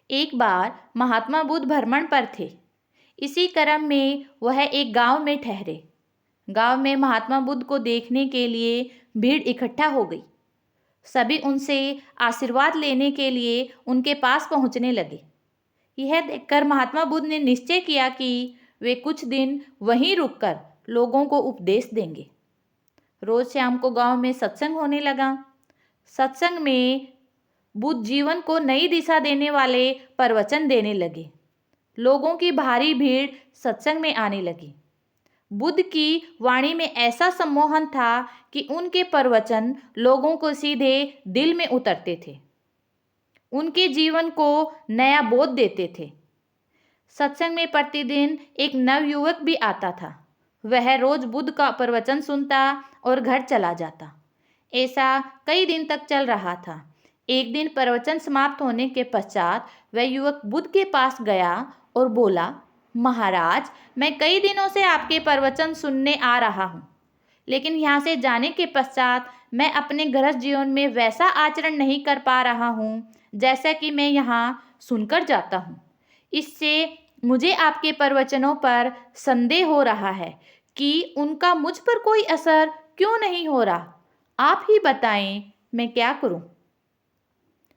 एक बार महात्मा बुद्ध भ्रमण पर थे। इसी क्रम में वह एक गांव में ठहरे। गांव में महात्मा बुद्ध को देखने के लिए भीड़ इकट्ठा हो गई। सभी उनसे आशीर्वाद लेने के लिए उनके पास पहुंचने लगे। यह देखकर महात्मा बुद्ध ने निश्चय किया कि वे कुछ दिन वहीं रुककर लोगों को उपदेश देंगे। रोज शाम को गांव में सत्संग होने लगा। सत्संग में बुद्ध जीवन को नई दिशा देने वाले प्रवचन देने लगे। लोगों की भारी भीड़ सत्संग में आने लगी। बुद्ध की वाणी में ऐसा सम्मोहन था कि उनके प्रवचन लोगों को सीधे दिल में उतरते थे, उनके जीवन को नया बोध देते थे। सत्संग में प्रतिदिन एक नवयुवक भी आता था। वह रोज बुद्ध का प्रवचन सुनता और घर चला जाता। ऐसा कई दिन तक चल रहा था। एक दिन प्रवचन समाप्त होने के पश्चात वह युवक बुद्ध के पास गया और बोला, महाराज, मैं कई दिनों से आपके प्रवचन सुनने आ रहा हूँ, लेकिन यहाँ से जाने के पश्चात मैं अपने गृहस्थ जीवन में वैसा आचरण नहीं कर पा रहा हूँ जैसा कि मैं यहाँ सुनकर जाता हूँ। इससे मुझे आपके प्रवचनों पर संदेह हो रहा है कि उनका मुझ पर कोई असर क्यों नहीं हो रहा। आप ही बताएं, मैं क्या करूं?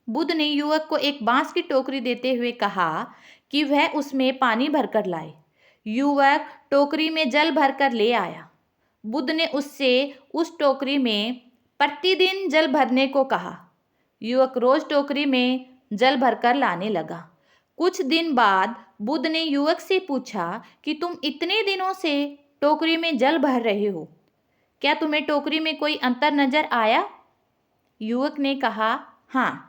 बुद्ध ने युवक को एक बांस की टोकरी देते हुए कहा कि वह उसमें पानी भरकर लाए। युवक टोकरी में जल भरकर ले आया। बुद्ध ने उससे उस टोकरी में प्रतिदिन जल भरने को कहा। युवक रोज टोकरी में जल भरकर लाने लगा। कुछ दिन बाद बुद्ध ने युवक से पूछा कि तुम इतने दिनों से टोकरी में जल भर रहे हो, क्या तुम्हें टोकरी में कोई अंतर नजर आया? युवक ने कहा, हाँ,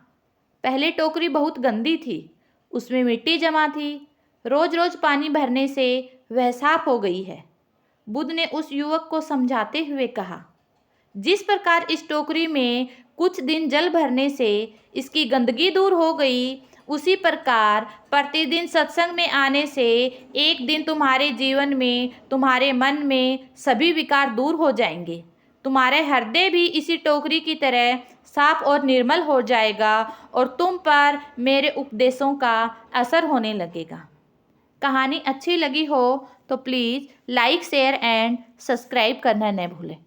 पहले टोकरी बहुत गंदी थी, उसमें मिट्टी जमा थी। रोज रोज पानी भरने से वह साफ हो गई है। बुद्ध ने उस युवक को समझाते हुए कहा, जिस प्रकार इस टोकरी में कुछ दिन जल भरने से इसकी गंदगी दूर हो गई, उसी प्रकार प्रतिदिन सत्संग में आने से एक दिन तुम्हारे जीवन में, तुम्हारे मन में सभी विकार दूर हो जाएंगे। तुम्हारे हृदय भी इसी टोकरी की तरह साफ और निर्मल हो जाएगा और तुम पर मेरे उपदेशों का असर होने लगेगा। कहानी अच्छी लगी हो तो please like, share and subscribe करना न भूलें।